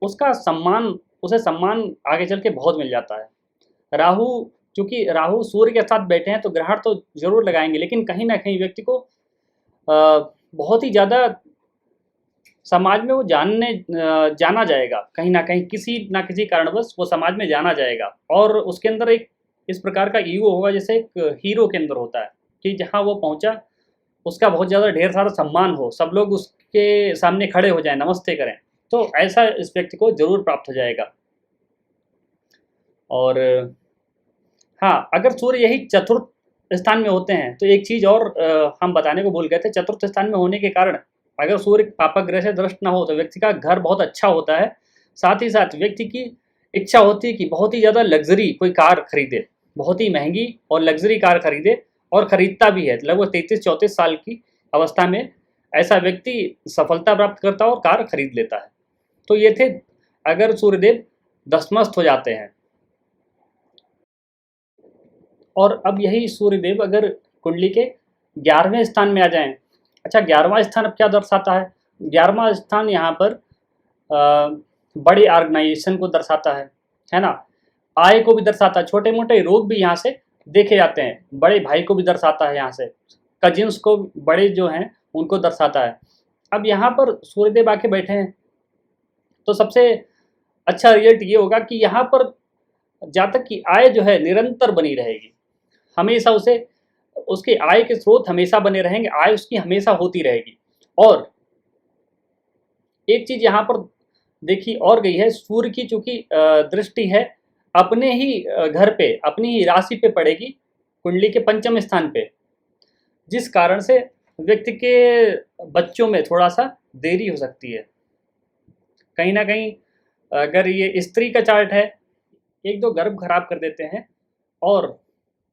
S1: उसका सम्मान, उसे सम्मान आगे चल के बहुत मिल जाता है। राहु, चूँकि राहु सूर्य के साथ बैठे हैं तो ग्रहण तो जरूर लगाएंगे, लेकिन कहीं ना कहीं व्यक्ति को बहुत ही ज़्यादा समाज में वो जाना जाएगा, कहीं ना कहीं किसी ना किसी कारणवश वो समाज में जाना जाएगा। और उसके अंदर एक इस प्रकार का ईगो होगा जैसे एक हीरो के अंदर होता है, कि जहाँ वो पहुँचा उसका बहुत ज़्यादा ढेर सारा सम्मान हो, सब लोग उसके सामने खड़े हो जाएं, नमस्ते करें, तो ऐसा इस व्यक्ति को जरूर प्राप्त हो जाएगा। और हाँ, अगर सूर्य यही चतुर्थ स्थान में होते हैं तो एक चीज़ और हम बताने को भूल गए थे, चतुर्थ स्थान में होने के कारण अगर सूर्य पापग्रह से दृष्ट ना हो तो व्यक्ति का घर बहुत अच्छा होता है। साथ ही साथ व्यक्ति की इच्छा होती है कि बहुत ही ज़्यादा लग्ज़री कोई कार खरीदे, बहुत ही महँगी और लग्ज़री कार खरीदे और खरीदता भी है। लगभग 33-34 साल की अवस्था में ऐसा व्यक्ति सफलता प्राप्त करता है और कार खरीद लेता है। तो ये थे अगर सूर्यदेव दशमस्त हो जाते हैं। और अब यही सूर्यदेव अगर कुंडली के 11वें स्थान में आ जाएं। अच्छा, 11वां स्थान अब क्या दर्शाता है? 11वां स्थान यहाँ पर बड़ी ऑर्गेनाइजेशन को दर्शाता है ना? आय को भी दर्शाता है, छोटे मोटे रोग भी यहाँ से देखे जाते हैं। बड़े भाई को भी दर्शाता है, यहाँ से कजिन्स को, बड़े जो हैं उनको दर्शाता है। अब यहाँ पर सूर्यदेव आके बैठे हैं तो सबसे अच्छा रिजल्ट ये होगा कि यहाँ पर जातक की आय जो है निरंतर बनी रहेगी, हमेशा उसे उसके आय के स्रोत हमेशा बने रहेंगे, आय उसकी हमेशा होती रहेगी। और एक चीज यहाँ पर देखी और गई है, सूर्य की चूंकि दृष्टि है अपने ही घर पे, अपनी ही राशि पे पड़ेगी, कुंडली के पंचम स्थान पे, जिस कारण से व्यक्ति के बच्चों में थोड़ा सा देरी हो सकती है। कहीं ना कहीं अगर ये स्त्री का चार्ट है, एक दो गर्भ खराब कर देते हैं। और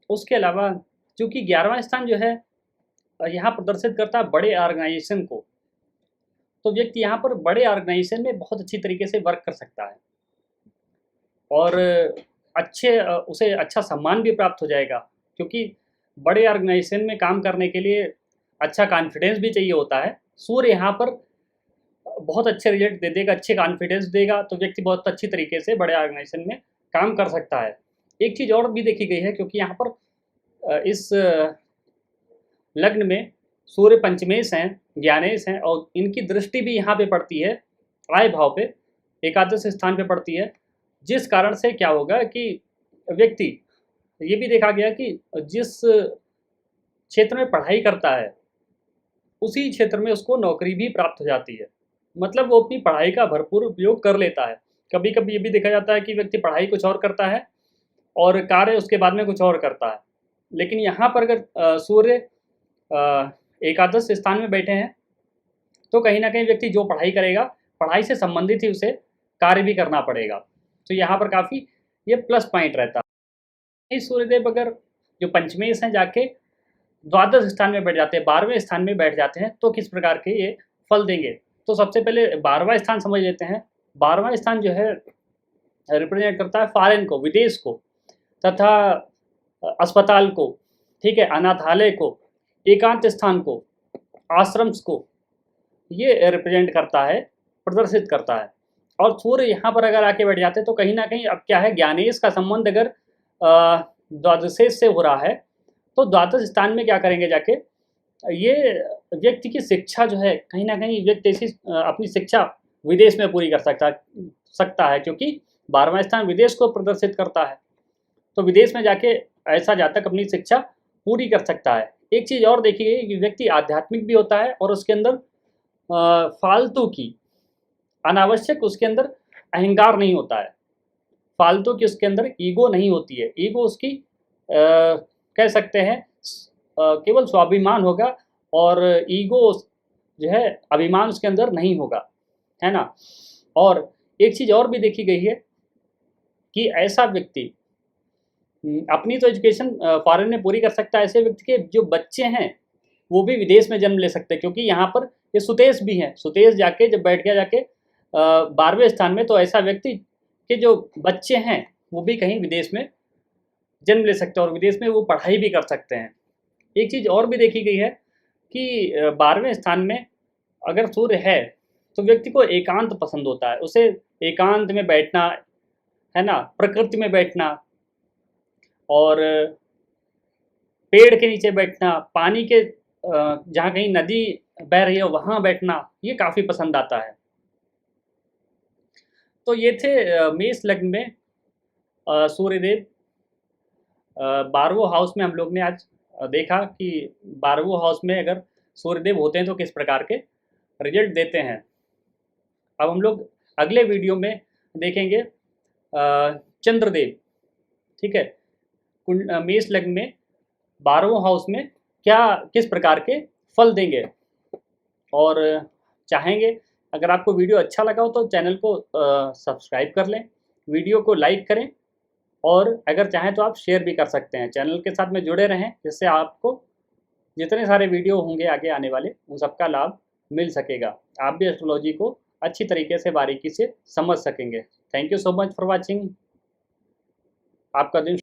S1: उसके अलावा चूंकि 11वां स्थान जो है यहाँ प्रदर्शित करता है बड़े ऑर्गेनाइजेशन को, तो व्यक्ति यहाँ पर बड़े ऑर्गेनाइजेशन में बहुत अच्छी तरीके से वर्क कर सकता है और उसे अच्छा सम्मान भी प्राप्त हो जाएगा, क्योंकि बड़े ऑर्गेनाइजेशन में काम करने के लिए अच्छा कॉन्फिडेंस भी चाहिए होता है। सूर्य यहाँ पर बहुत अच्छे रिजल्ट दे देगा, अच्छे कॉन्फिडेंस देगा, तो व्यक्ति बहुत अच्छी तरीके से बड़े ऑर्गेनाइजेशन में काम कर सकता है। एक चीज़ और भी देखी गई है, क्योंकि यहाँ पर इस लग्न में सूर्य पंचमेश हैं, ज्ञानेश हैं, और इनकी दृष्टि भी यहाँ पे पड़ती है आय भाव पे, एकादश स्थान पे पड़ती है, जिस कारण से क्या होगा कि व्यक्ति, ये भी देखा गया कि जिस क्षेत्र में पढ़ाई करता है उसी क्षेत्र में उसको नौकरी भी प्राप्त हो जाती है। मतलब वो अपनी पढ़ाई का भरपूर उपयोग कर लेता है। कभी कभी ये भी देखा जाता है कि व्यक्ति पढ़ाई कुछ और करता है और कार्य उसके बाद में कुछ और करता है, लेकिन यहाँ पर अगर सूर्य एकादश स्थान में बैठे हैं तो कहीं ना कहीं व्यक्ति जो पढ़ाई करेगा, पढ़ाई से संबंधित ही उसे कार्य भी करना पड़ेगा। तो यहाँ पर काफ़ी ये प्लस पॉइंट रहता है। सूर्यदेव अगर जो पंचमेश हैं जाके द्वादश स्थान में बैठ जाते हैं, 12वें स्थान में बैठ जाते हैं, तो किस प्रकार के ये फल देंगे। तो सबसे पहले 12वां स्थान समझ लेते हैं। 12वां स्थान जो है रिप्रेजेंट करता है फॉरेन को, विदेश को, तथा अस्पताल को, ठीक है, अनाथालय को, एकांत स्थान को, आश्रम को, ये रिप्रेजेंट करता है, प्रदर्शित करता है। और सूर्य यहाँ पर अगर आके बैठ जाते हैं तो कहीं ना कहीं अब क्या है, ज्ञानेश का संबंध अगर द्वादशेश से हो रहा है तो द्वादश स्थान में क्या करेंगे जाके, ये व्यक्ति की शिक्षा जो है, कहीं ना कहीं व्यक्ति ऐसी अपनी शिक्षा विदेश में पूरी कर सकता है, क्योंकि 12वां स्थान विदेश को प्रदर्शित करता है। तो विदेश में जाके ऐसा जातक अपनी शिक्षा पूरी कर सकता है। एक चीज़ और देखी गई कि व्यक्ति आध्यात्मिक भी होता है और उसके अंदर फालतू की, अनावश्यक उसके अंदर अहंकार नहीं होता है, फालतू की उसके अंदर ईगो नहीं होती है। ईगो उसकी कह सकते हैं केवल स्वाभिमान होगा, और ईगो जो है अभिमान उसके अंदर नहीं होगा, है ना। और एक चीज़ और भी देखी गई है कि ऐसा व्यक्ति अपनी तो एजुकेशन फॉरेन में पूरी कर सकता है, ऐसे व्यक्ति के जो बच्चे हैं वो भी विदेश में जन्म ले सकते हैं, क्योंकि यहाँ पर ये सुतेश भी हैं। सुतेश जाके जब बैठ गया जाके 12वें स्थान में, तो ऐसा व्यक्ति के जो बच्चे हैं वो भी कहीं विदेश में जन्म ले सकते हैं और विदेश में वो पढ़ाई भी कर सकते हैं। एक चीज़ और भी देखी गई है कि 12वें स्थान में अगर सूर्य है तो व्यक्ति को एकांत पसंद होता है, उसे एकांत में बैठना, है ना, प्रकृति में बैठना, और पेड़ के नीचे बैठना, पानी के जहाँ कहीं नदी बह रही है वहाँ बैठना, ये काफ़ी पसंद आता है। तो ये थे मेष लग्न में सूर्यदेव 12वें हाउस में। हम लोग ने आज देखा कि 12वें हाउस में अगर सूर्यदेव होते हैं तो किस प्रकार के रिजल्ट देते हैं। अब हम लोग अगले वीडियो में देखेंगे चंद्रदेव, ठीक है, मेष लग्न में 12वें हाउस में किस प्रकार के फल देंगे। और चाहेंगे अगर आपको वीडियो अच्छा लगा हो तो चैनल को सब्सक्राइब कर लें, वीडियो को लाइक करें, और अगर चाहें तो आप शेयर भी कर सकते हैं। चैनल के साथ में जुड़े रहें, जिससे आपको जितने सारे वीडियो होंगे आगे आने वाले उन सबका लाभ मिल सकेगा। आप भी एस्ट्रोलॉजी को अच्छी तरीके से बारीकी से समझ सकेंगे। Thank you so much for watching. आपका दिन